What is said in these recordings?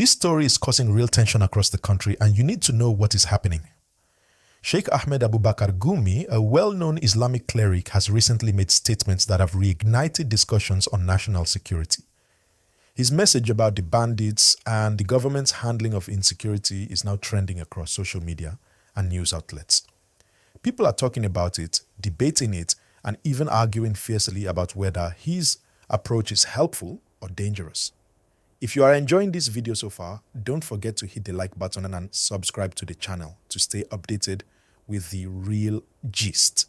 This story is causing real tension across the country, and you need to know what is happening. Sheikh Ahmed Abubakar Gumi, a well-known Islamic cleric, has recently made statements that have reignited discussions on national security. His message about the bandits and the government's handling of insecurity is now trending across social media and news outlets. People are talking about it, debating it, and even arguing fiercely about whether his approach is helpful or dangerous. If you are enjoying this video so far, don't forget to hit the like button and subscribe to the channel to stay updated with the real gist.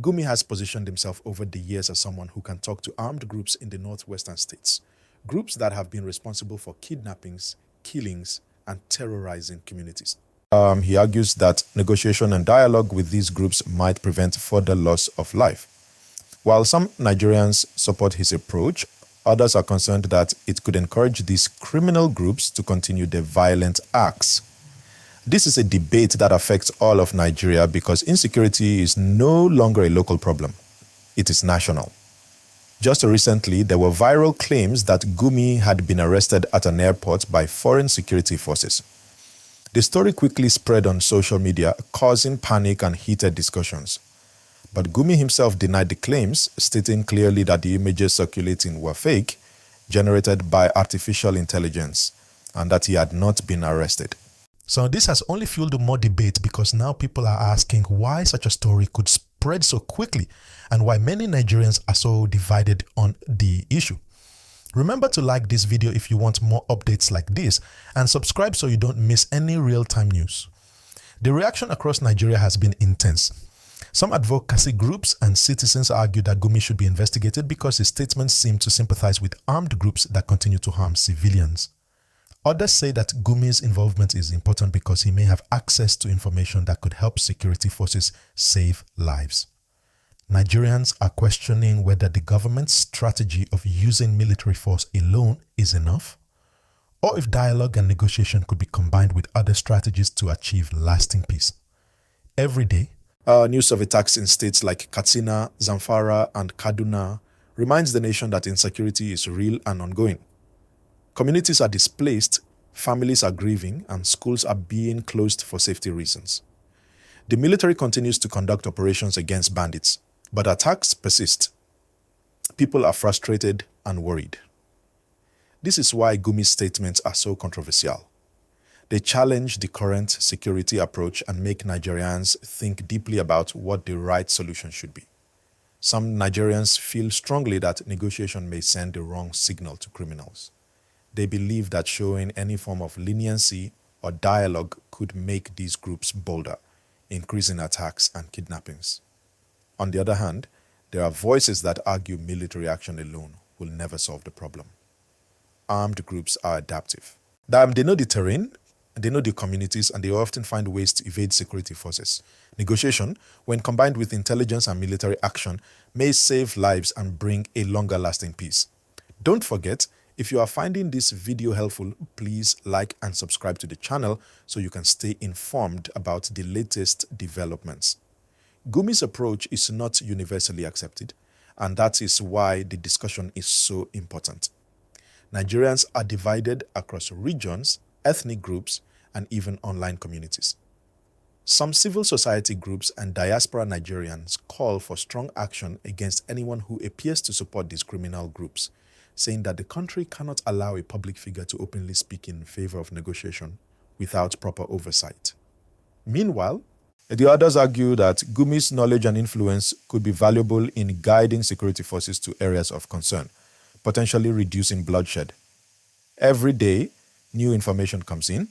Gumi has positioned himself over the years as someone who can talk to armed groups in the northwestern states, groups that have been responsible for kidnappings, killings, and terrorizing communities. He argues that negotiation and dialogue with these groups might prevent further loss of life. While some Nigerians support his approach, others are concerned that it could encourage these criminal groups to continue their violent acts. This is a debate that affects all of Nigeria because insecurity is no longer a local problem. It is national. Just recently, there were viral claims that Gumi had been arrested at an airport by foreign security forces. The story quickly spread on social media, causing panic and heated discussions. But Gumi himself denied the claims, stating clearly that the images circulating were fake, generated by artificial intelligence, and that he had not been arrested. So this has only fueled more debate because now people are asking why such a story could spread so quickly and why many Nigerians are so divided on the issue. Remember to like this video if you want more updates like this, and subscribe so you don't miss any real-time news. The reaction across Nigeria has been intense. Some advocacy groups and citizens argue that Gumi should be investigated because his statements seem to sympathize with armed groups that continue to harm civilians. Others say that Gumi's involvement is important because he may have access to information that could help security forces save lives. Nigerians are questioning whether the government's strategy of using military force alone is enough, or if dialogue and negotiation could be combined with other strategies to achieve lasting peace. Every day, news of attacks in states like Katsina, Zamfara, and Kaduna reminds the nation that insecurity is real and ongoing. Communities are displaced, families are grieving, and schools are being closed for safety reasons. The military continues to conduct operations against bandits, but attacks persist. People are frustrated and worried. This is why Gumi's statements are so controversial. They challenge the current security approach and make Nigerians think deeply about what the right solution should be. Some Nigerians feel strongly that negotiation may send the wrong signal to criminals. They believe that showing any form of leniency or dialogue could make these groups bolder, increasing attacks and kidnappings. On the other hand, there are voices that argue military action alone will never solve the problem. Armed groups are adaptive. They know the terrain, they know the communities, and they often find ways to evade security forces. Negotiation, when combined with intelligence and military action, may save lives and bring a longer-lasting peace. Don't forget, if you are finding this video helpful, please like and subscribe to the channel so you can stay informed about the latest developments. Gumi's approach is not universally accepted, and that is why the discussion is so important. Nigerians are divided across regions, ethnic groups, and even online communities. Some civil society groups and diaspora Nigerians call for strong action against anyone who appears to support these criminal groups, saying that the country cannot allow a public figure to openly speak in favor of negotiation without proper oversight. Meanwhile, the others argue that Gumi's knowledge and influence could be valuable in guiding security forces to areas of concern, potentially reducing bloodshed. Every day, new information comes in,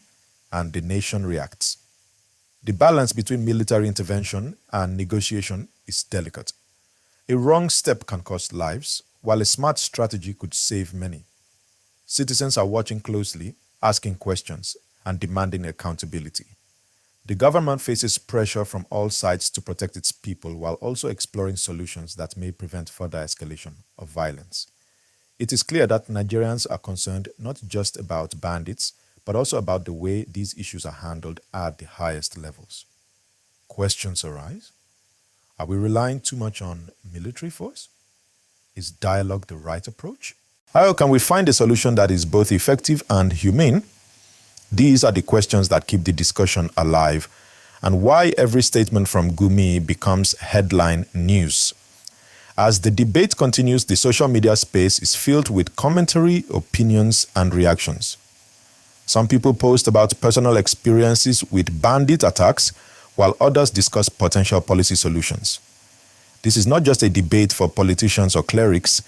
and the nation reacts. The balance between military intervention and negotiation is delicate. A wrong step can cost lives, while a smart strategy could save many. Citizens are watching closely, asking questions, and demanding accountability. The government faces pressure from all sides to protect its people while also exploring solutions that may prevent further escalation of violence. It is clear that Nigerians are concerned not just about bandits, but also about the way these issues are handled at the highest levels. Questions arise. Are we relying too much on military force? Is dialogue the right approach? How can we find a solution that is both effective and humane? These are the questions that keep the discussion alive and why every statement from Gumi becomes headline news. As the debate continues, the social media space is filled with commentary, opinions, and reactions. Some people post about personal experiences with bandit attacks, while others discuss potential policy solutions. This is not just a debate for politicians or clerics,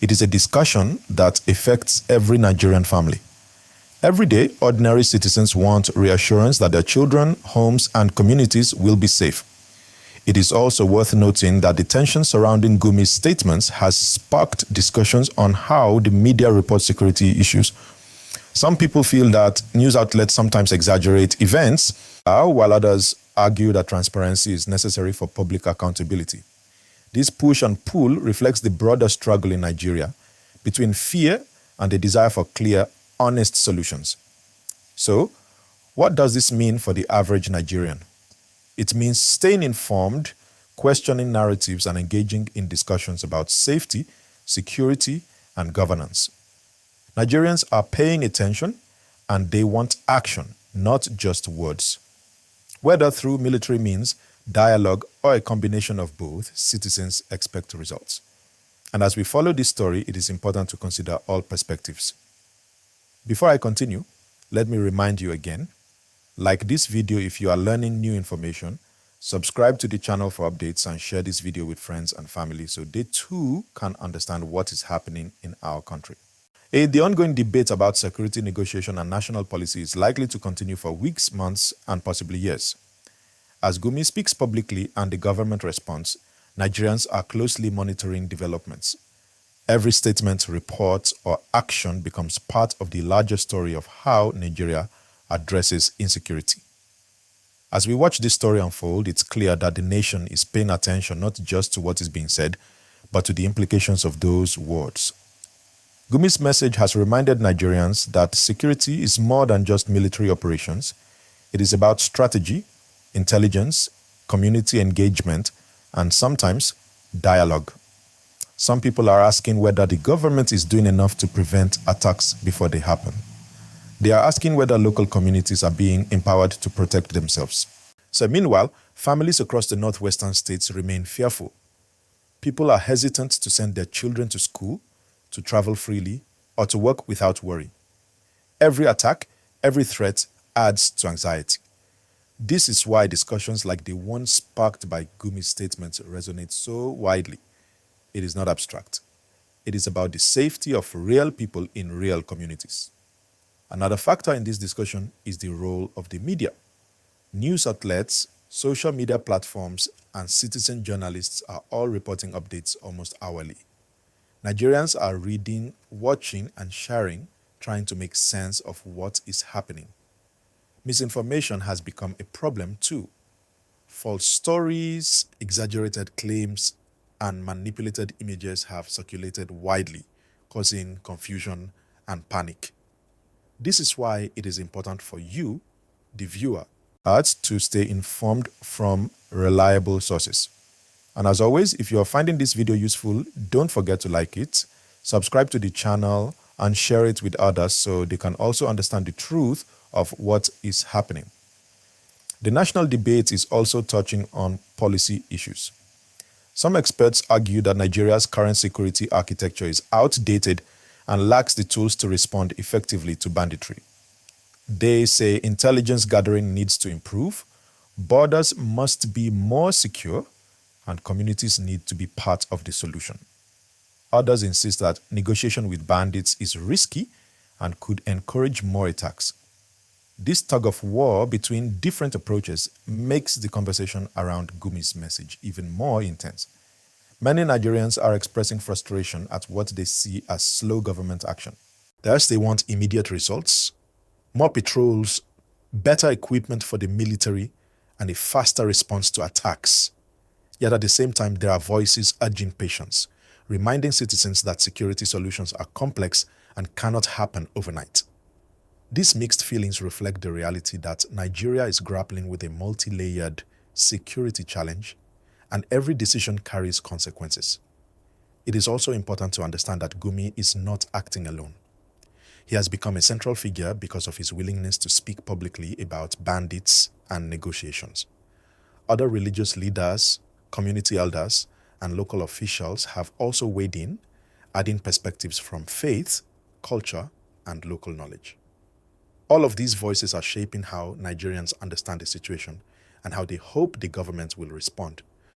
it is a discussion that affects every Nigerian family. Every day, ordinary citizens want reassurance that their children, homes, and communities will be safe. It is also worth noting that the tension surrounding Gumi's statements has sparked discussions on how the media reports security issues. Some people feel that news outlets sometimes exaggerate events, while others argue that transparency is necessary for public accountability. This push and pull reflects the broader struggle in Nigeria between fear and the desire for clear, honest solutions. So, what does this mean for the average Nigerian? It means staying informed, questioning narratives, and engaging in discussions about safety, security, and governance. Nigerians are paying attention, and they want action, not just words. Whether through military means, dialogue, or a combination of both, citizens expect results. And as we follow this story, it is important to consider all perspectives. Before I continue, let me remind you again, like this video if you are learning new information, subscribe to the channel for updates, and share this video with friends and family so they too can understand what is happening in our country. The ongoing debate about security negotiation and national policy is likely to continue for weeks, months, and possibly years. As Gumi speaks publicly and the government responds, Nigerians are closely monitoring developments. Every statement, report, or action becomes part of the larger story of how Nigeria addresses insecurity. As we watch this story unfold, it's clear that the nation is paying attention not just to what is being said, but to the implications of those words. Gumi's message has reminded Nigerians that security is more than just military operations. It is about strategy, intelligence, community engagement, and sometimes dialogue. Some people are asking whether the government is doing enough to prevent attacks before they happen. They are asking whether local communities are being empowered to protect themselves. So meanwhile, families across the northwestern states remain fearful. People are hesitant to send their children to school, to travel freely, or to work without worry. Every attack, every threat adds to anxiety. This is why discussions like the one sparked by Gumi's statements resonate so widely. It is not abstract. It is about the safety of real people in real communities. Another factor in this discussion is the role of the media. News outlets, social media platforms, and citizen journalists are all reporting updates almost hourly. Nigerians are reading, watching, and sharing, trying to make sense of what is happening. Misinformation has become a problem too. False stories, exaggerated claims, and manipulated images have circulated widely, causing confusion and panic. This is why it is important for you, the viewer, to stay informed from reliable sources. And as always, if you are finding this video useful, don't forget to like it, subscribe to the channel, and share it with others so they can also understand the truth of what is happening. The national debate is also touching on policy issues. Some experts argue that Nigeria's current security architecture is outdated and lacks the tools to respond effectively to banditry. They say intelligence gathering needs to improve, borders must be more secure, and communities need to be part of the solution. Others insist that negotiation with bandits is risky and could encourage more attacks. This tug-of-war between different approaches makes the conversation around Gumi's message even more intense. Many Nigerians are expressing frustration at what they see as slow government action. Thus, they want immediate results, more patrols, better equipment for the military, and a faster response to attacks. Yet at the same time, there are voices urging patience, reminding citizens that security solutions are complex and cannot happen overnight. These mixed feelings reflect the reality that Nigeria is grappling with a multi-layered security challenge, and every decision carries consequences. It is also important to understand that Gumi is not acting alone. He has become a central figure because of his willingness to speak publicly about bandits and negotiations. Other religious leaders, community elders, and local officials have also weighed in, adding perspectives from faith, culture, and local knowledge. All of these voices are shaping how Nigerians understand the situation and how they hope the government will respond